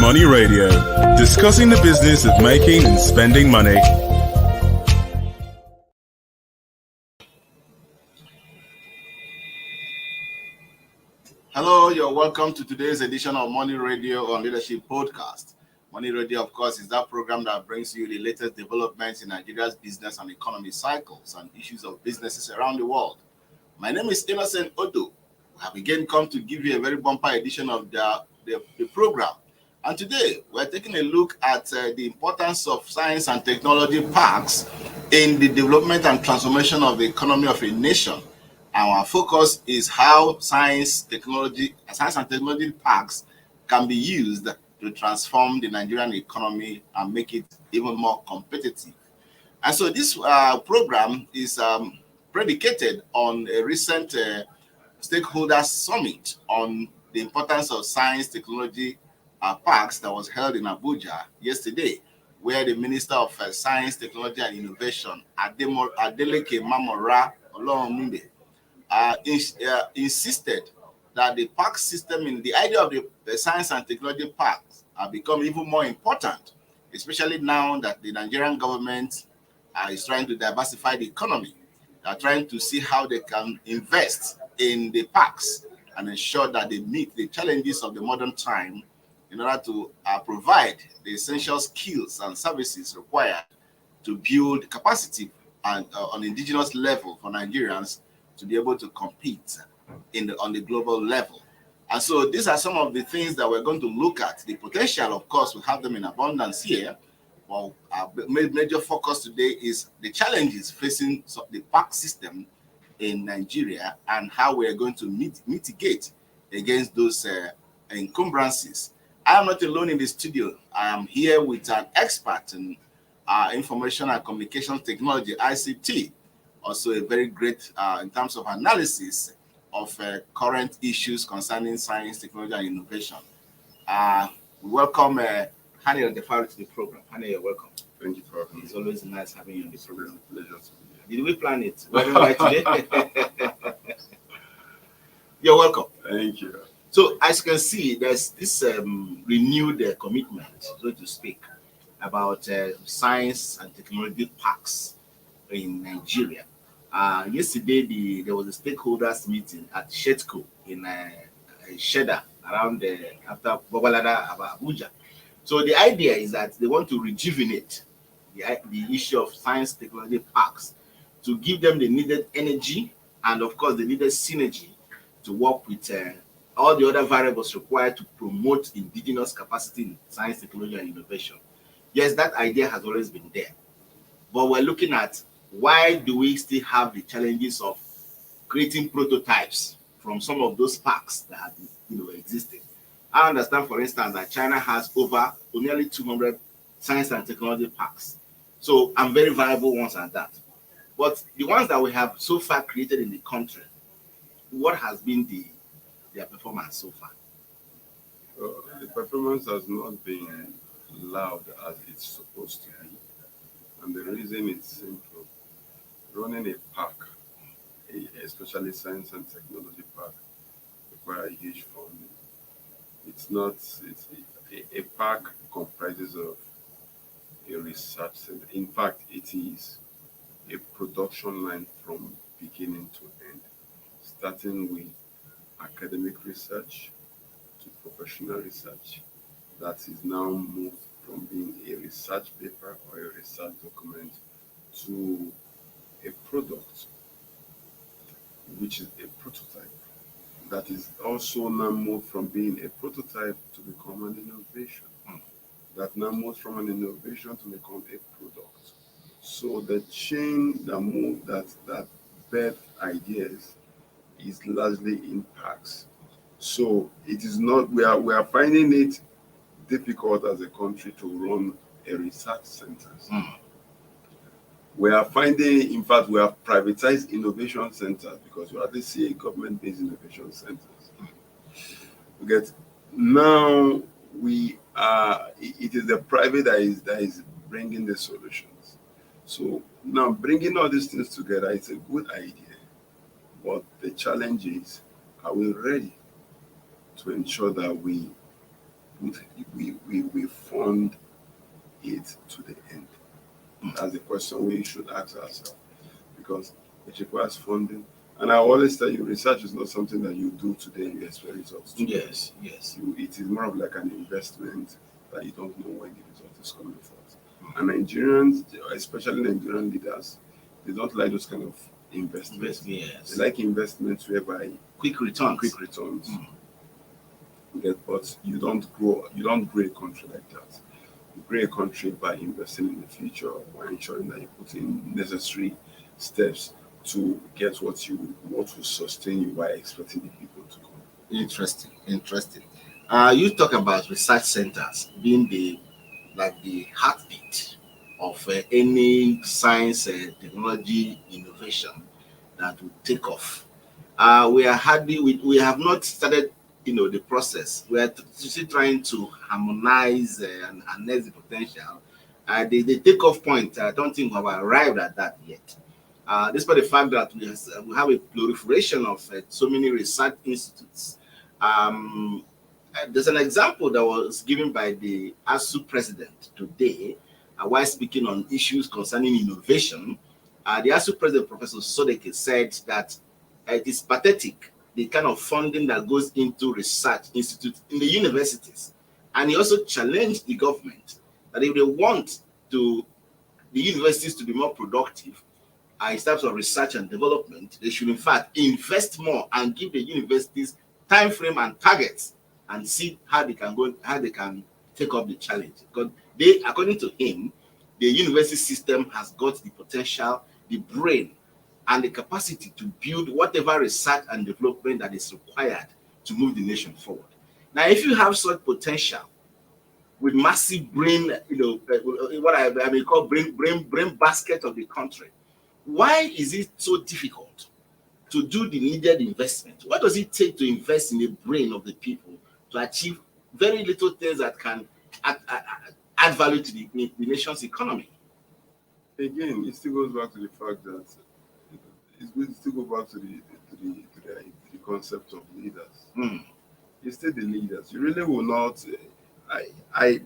Money Radio, discussing the business of making and spending money. Hello, you're welcome to today's edition of Money Radio on Leadership Podcast. Money Radio, of course, is that program that brings you the latest developments in Nigeria's business and economy cycles and issues of businesses around the world. My name is Innocent Odo. We have again come to give you a very bumper edition of the program. And today, we're taking a look at the importance of science and technology parks in the development and transformation of the economy of a nation. Our focus is how science and technology parks can be used to transform the Nigerian economy and make it even more competitive. And so this program is predicated on a recent stakeholders summit on the importance of science technology parks that was held in Abuja yesterday, where the Minister of Science, Technology and Innovation, Adeleke Mamora Olorunmide, insisted that the park system in the idea of the science and technology parks have become even more important, especially now that the Nigerian government is trying to diversify the economy. They are trying to see how they can invest in the parks and ensure that they meet the challenges of the modern time in order to provide the essential skills and services required to build capacity and on indigenous level for Nigerians to be able to compete on the global level. And so these are some of the things that we're going to look at. The potential, of course, we have them in abundance here. Well, our major focus today is the challenges facing the park system in Nigeria and how we are going to mitigate against those encumbrances. I am not alone in the studio. I am here with an expert in information and communication technology, ICT, also a very great in terms of analysis of current issues concerning science, technology, and innovation. We welcome Hani Odefari to the program. Hani, you're welcome. Thank you for having me. It's always nice having you on the program. Pleasure to be Did we plan it? Were you right today? You're welcome. Thank you. So, as you can see, there's this renewed commitment, so to speak, about science and technology parks in Nigeria. Yesterday, there was a stakeholders meeting at Shetco in Sheda around after Bobalada, Abuja. So the idea is that they want to rejuvenate the issue of science technology parks to give them the needed energy and, of course, the needed synergy to work with all the other variables required to promote indigenous capacity in science, technology, and innovation. Yes, that idea has always been there. But we're looking at why do we still have the challenges of creating prototypes from some of those parks that have existed. I understand, for instance, that China has over nearly 200 science and technology parks. So, and very viable ones at that. But the ones that we have so far created in the country, what has been their performance so far? The performance has not been loud as it's supposed to be. And the reason is simple. Running a park, especially science and technology park, requires huge funding. A park comprises of a research center. In fact, it is a production line from beginning to end, starting with academic research to professional research that is now moved from being a research paper or a research document to a product, which is a prototype. That is also now moved from being a prototype to become an innovation. That now moves from an innovation to become a product. So the chain that birth ideas is largely in parks. So it is not, we are finding it difficult as a country to run a research centers. We are finding, in fact, we have privatized innovation centers because you hardly see government-based innovation centers. Now it is the private that is bringing the solutions. So now bringing all these things together, it's a good idea. But the challenge is, are we ready to ensure that we we fund it to the end? That's the question we should ask ourselves, because it requires funding. And I always tell you, research is not something that you do today and you expect results today. Yes. It is more of like an investment that you don't know when the result is coming forth. And Nigerians, especially Nigerian leaders, they don't like those kind of investments. Yes. They like investments whereby Quick returns. But you don't grow a country like that. You grow a country by investing in the future, by ensuring that you put in necessary steps to get what will sustain you by expecting the people to come. Interesting. You talk about research centers being the heartbeat of any science, technology, innovation that will take off. We have not started, the process. We are still trying to harmonize and harness the potential. The takeoff point, I don't think we have arrived at that yet. Despite the fact that we have a proliferation of so many research institutes. There's an example that was given by the ASU president today while speaking on issues concerning innovation. The ASU president, Professor Sodeke, said that it is pathetic the kind of funding that goes into research institutes in the universities. And he also challenged the government that if they want the universities to be more productive in terms of research and development, they should in fact invest more and give the universities time frame and targets and see how they can take up the challenge. Because according to him, the university system has got the potential, the brain, and the capacity to build whatever research and development that is required to move the nation forward. Now, if you have such potential with massive brain, what I may call brain basket of the country, why is it so difficult to do the needed investment? What does it take to invest in the brain of the people to achieve very little things that can add value to the nation's economy? Again, it still goes back to the fact that it still goes back to the concept of leaders. It's still the leaders. You really will not.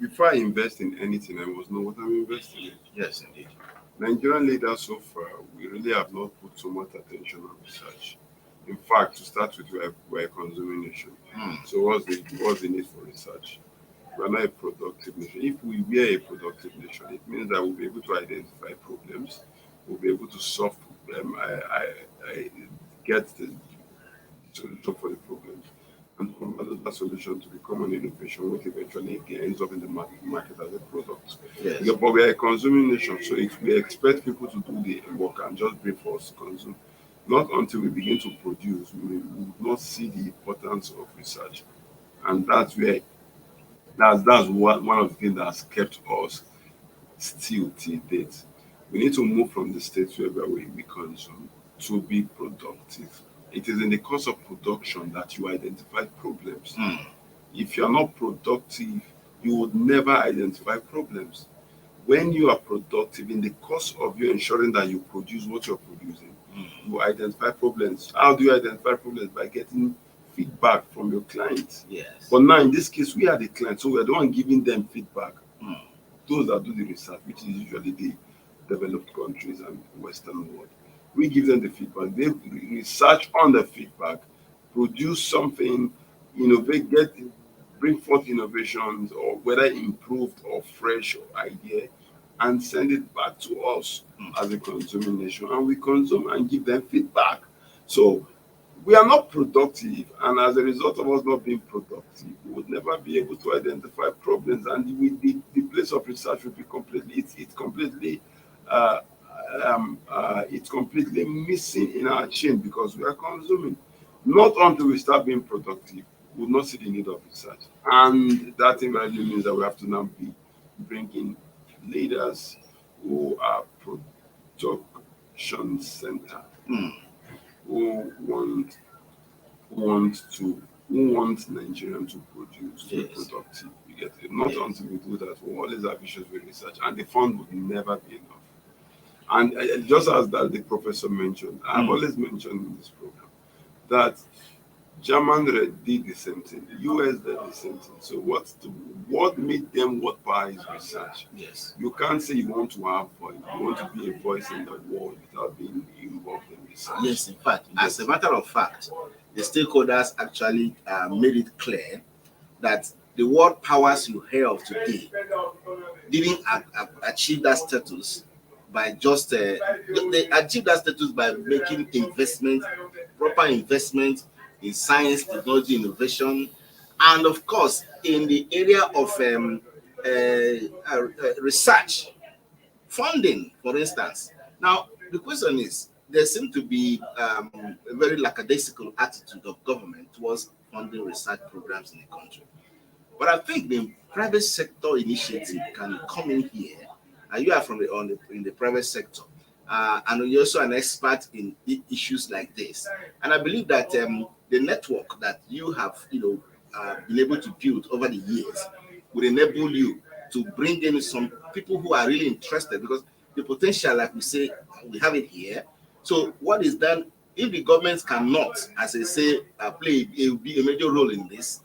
Before I invest in anything, I must know what I'm investing in. Yes, indeed. Nigerian leaders so far, we really have not put so much attention on research. In fact, to start with, we're a consuming nation. So what's the need for research? We're not a productive nation. If we were a productive nation, it means that we'll be able to identify problems, we'll be able to solve them, get the solution for the problems, and convert that solution to become an innovation, which eventually ends up in the market as a product. Yes. But we are a consuming nation, so if we expect people to do the work and just bring for us to consume, not until we begin to produce, we will not see the importance of research. And that's one of the things that has kept us still till date. We need to move from the state where we consume to be productive. It is in the course of production that you identify problems. If you're not productive, you would never identify problems. When you are productive, in the course of you ensuring that you produce what you're producing, you identify problems. How do you identify problems? By getting feedback from your clients. Yes. But now in this case, we are the clients, so we're the one giving them feedback. Those that do the research, which is usually the developed countries and Western world. We give them the feedback. They research on the feedback, produce something, innovate, bring forth innovations, or whether improved or fresh idea, and send it back to us as a consuming nation. And we consume and give them feedback. So we are not productive, and as a result of us not being productive, we would never be able to identify problems. And the place of research will be it's completely missing in our chain because we are consuming. Not until we start being productive, we will not see the need of research. And that invariably means that we have to now be bringing leaders who are production center, who want Nigerians to produce, to be productive. You get it? Not until we do that, we always have issues with research, and the fund will never be enough. And just as that the professor mentioned, I've always mentioned in this program that German did the same thing. US did the same thing. So what made them what power is research. Yes. You can't say you want to have you want to be a voice in the world without being involved in research. Yes, in fact, as a matter of fact, the stakeholders actually made it clear that the world powers you hear of today didn't achieve that status by just they achieved that status by making investment, proper investment in science, technology, innovation, and of course in the area of research funding, for instance. Now the question is, there seems to be a very lackadaisical attitude of government towards funding research programs in the country. But I think the private sector initiative can come in here, and you are from in the private sector, and you're also an expert in issues like this. And I believe that the network that you have, been able to build over the years will enable you to bring in some people who are really interested, because the potential, like we say, we have it here. So what is done if the government cannot, as I say, play a major role in this?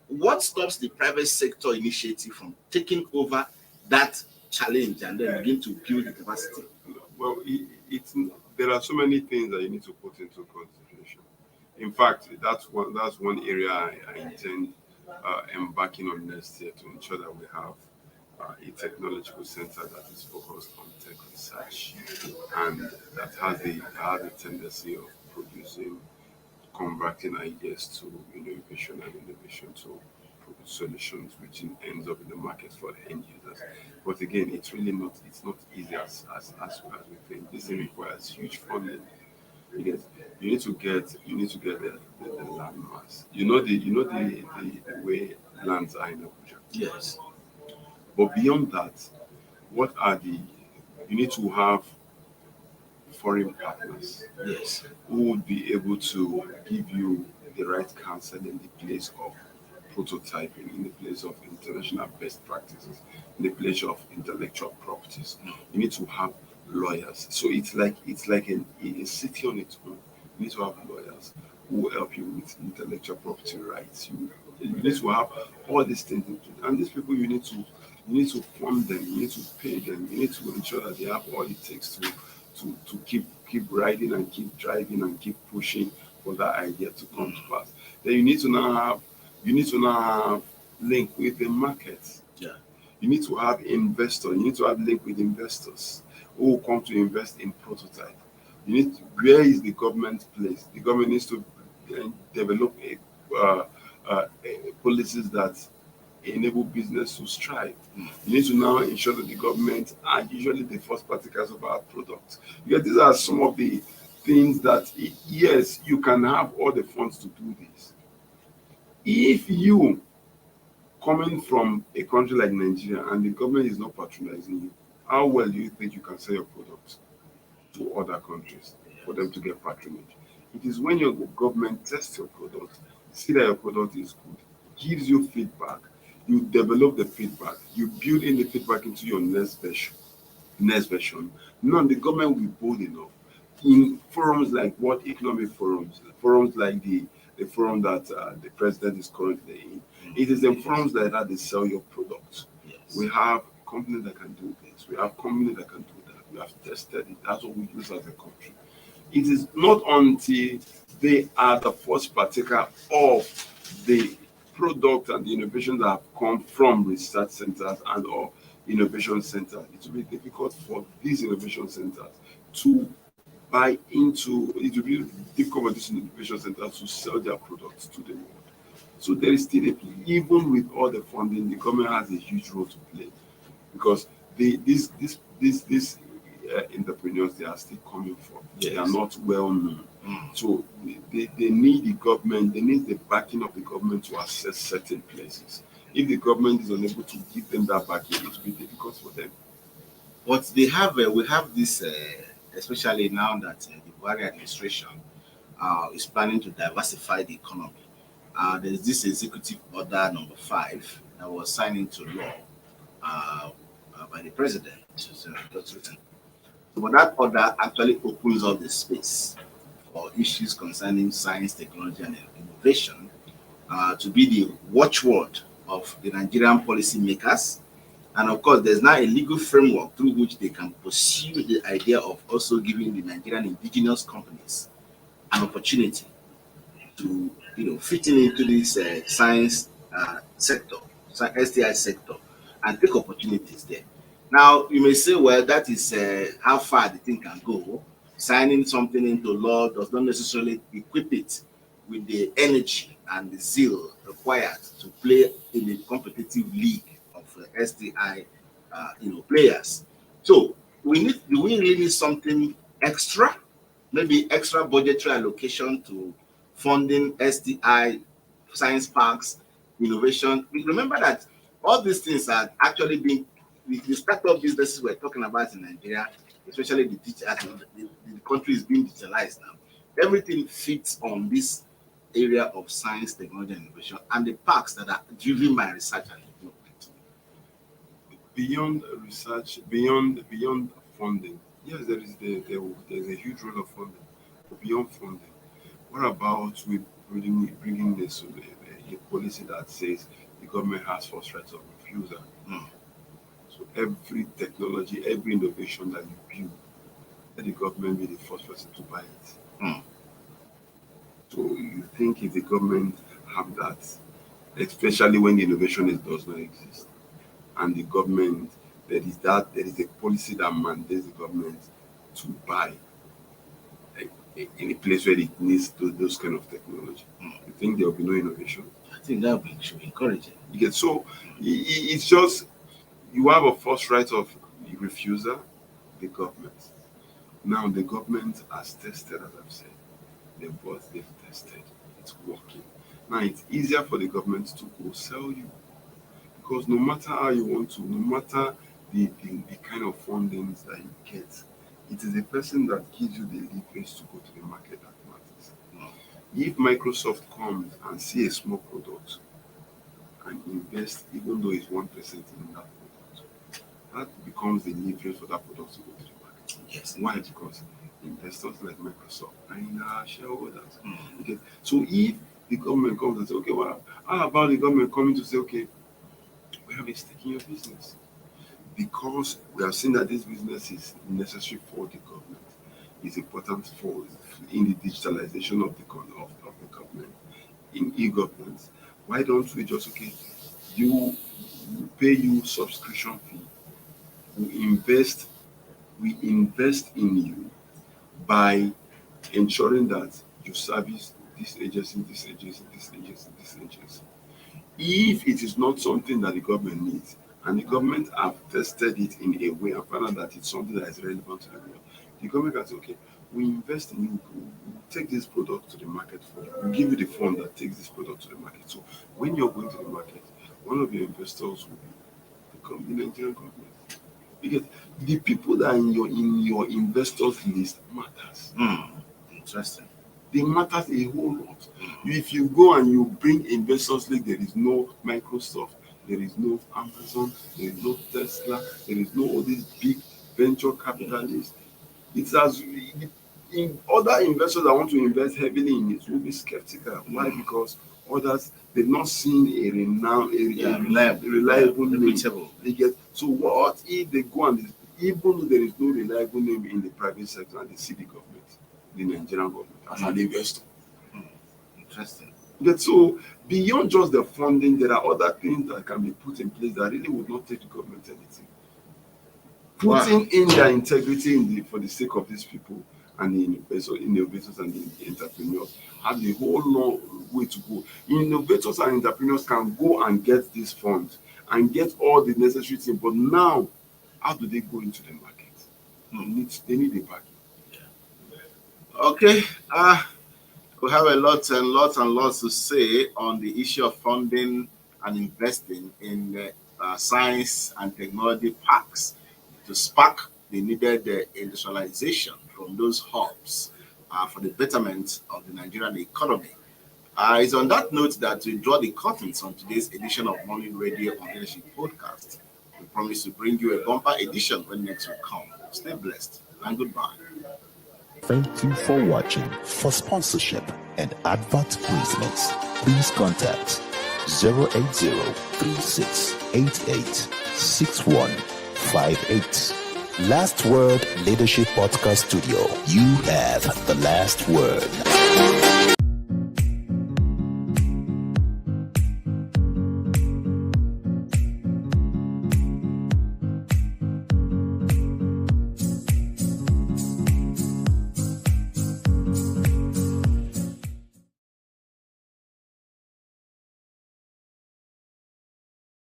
What stops the private sector initiative from taking over that challenge and then begin to build the capacity? Well, there are so many things that you need to put into consideration. In fact, that's one area I intend embarking on next year, to ensure that we have a technological center that is focused on tech research and that has a tendency of producing, converting ideas to innovation and innovation to produce solutions which ends up in the market for the end users. But again, it's not easy as we think. This thing requires huge funding. Because you need to get the land mass. The way lands are in Abuja. Yes. But beyond that, you need to have foreign partners, yes, who would be able to give you the right counsel in the place of prototyping, in the place of international best practices, in the place of intellectual properties. You need to have lawyers. So it's like a city on its own. You need to have lawyers who will help you with intellectual property rights. You need to have all these things, and these people you need to fund them. You need to pay them. You need to ensure that they have all it takes to keep riding and keep driving and keep pushing for that idea to come to pass. Then you need to now have link with the market. Yeah. You need to have investors. You need to have link with investors who will come to invest in prototype. Where is the government's place? The government needs to develop policies that enable business to strive. You need to now ensure that the government are usually the first partakers of our products. Because these are some of the things that, yes, you can have all the funds to do this. If you, coming from a country like Nigeria and the government is not patronizing you, how well do you think you can sell your products to other countries for them to get patronage? It is when your government tests your product, see that your product is good, gives you feedback, you develop the feedback, you build in the feedback into your next version. Now the government will be bold enough in forums like what economic forums like the forum that the president is currently in. It is in forums like that they sell your products. Yes. We have companies that can do this. We have companies that can do that. We have tested it. That's what we use as a country. It is not until they are the first partaker of the product and the innovations that have come from research centers and or innovation centers, it will be difficult for these innovation centers to buy into, it will be difficult for these innovation centers to sell their products to the world. So there is still even with all the funding, the government has a huge role to play, because these entrepreneurs, they are still coming from. Yes. They are not well known. So they need the government, they need the backing of the government to access certain places. If the government is unable to give them that backing, it will be difficult for them. But we have this, especially now that the Buhari administration is planning to diversify the economy. There's this executive order number 5 that was signed into law by the president. So that order actually opens up the space for issues concerning science, technology, and innovation to be the watchword of the Nigerian policymakers. And of course, there's now a legal framework through which they can pursue the idea of also giving the Nigerian indigenous companies an opportunity to, fit in into this science sector, STI sector, and take opportunities there. Now, you may say, well, that is how far the thing can go. Signing something into law does not necessarily equip it with the energy and the zeal required to play in a competitive league of STI, players. So, do we really need something extra? Maybe extra budgetary allocation to funding STI, science parks, innovation. Remember that all these things are actually being the startup businesses we're talking about in Nigeria, especially the country is being digitalized now. Everything fits on this area of science, technology, and innovation, and the parks that are driven by research and development. Beyond research, beyond funding, yes, there's a huge role of funding. But beyond funding, what about we bringing this a policy that says the government has first rights of refusal? So every technology, every innovation that you build, let the government be the first person to buy it. So you think if the government have that, especially when the innovation does not exist, and the government there is a policy that mandates the government to buy in a place where it needs those kind of technology. You think there will be no innovation? I think that should be encouraging. So it's just you have a first right of refusal, the government. Now the government has tested, as I've said, they've tested, it's working. Now it's easier for the government to go sell you. Because no matter how you want to, no matter the kind of fundings that you get, it is the person that gives you the leverage to go to the market that matters. If Microsoft comes and see a small product and invest, even though it's 1% in that product, that becomes the leverage for that product to go to the market. Yes. Why? Because investors like Microsoft are in our shareholders. Okay. So if the government comes and says, okay, well, how about the government coming to say, okay, we have a stake in your business, because we have seen that this business is necessary for the government. It's important for in the digitalization of the government, in e-governance. Why don't we just you pay you subscription fee, we invest in you by ensuring that you service this agency, this agency, this agency, this agency. If it is not something that the government needs, and the government have tested it in a way and found out that it's something that is relevant to the government can say, okay, we invest in you, we take this product to the market for you, we give you the fund that takes this product to the market. So when you're going to the market, one of your investors will become the Nigerian government. Because the people that are in your investors list matters. Interesting. They matters a whole lot. If you go and you bring investors like there is no Microsoft, there is no Amazon, there is no Tesla, there is no all these big venture capitalists. It's as in other investors that want to invest heavily in it will be skeptical. Why? Because others they've not seen a reliable name. So what if they go and even though there is no reliable name in the private sector and they see the government, the Nigerian government as an investor? Interesting. So beyond just the funding, there are other things that can be put in place that really would not take the government anything. Putting in their integrity for the sake of these people and the innovators and the entrepreneurs have a whole long way to go. Innovators and entrepreneurs can go and get these funds and get all the necessary things, but now, how do they go into the market? They need a backing. Okay. We have a lot and lots to say on the issue of funding and investing in the science and technology parks to spark the needed industrialization from those hubs for the betterment of the Nigerian economy. It's on that note that we draw the curtains on today's edition of Morning Radio on Leadership Podcast. We promise to bring you a bumper edition when next will come. Stay blessed and goodbye. Thank you for watching. For sponsorship and advert placements, please contact 080-3688-6158. Last Word Leadership Podcast Studio. You have the last word.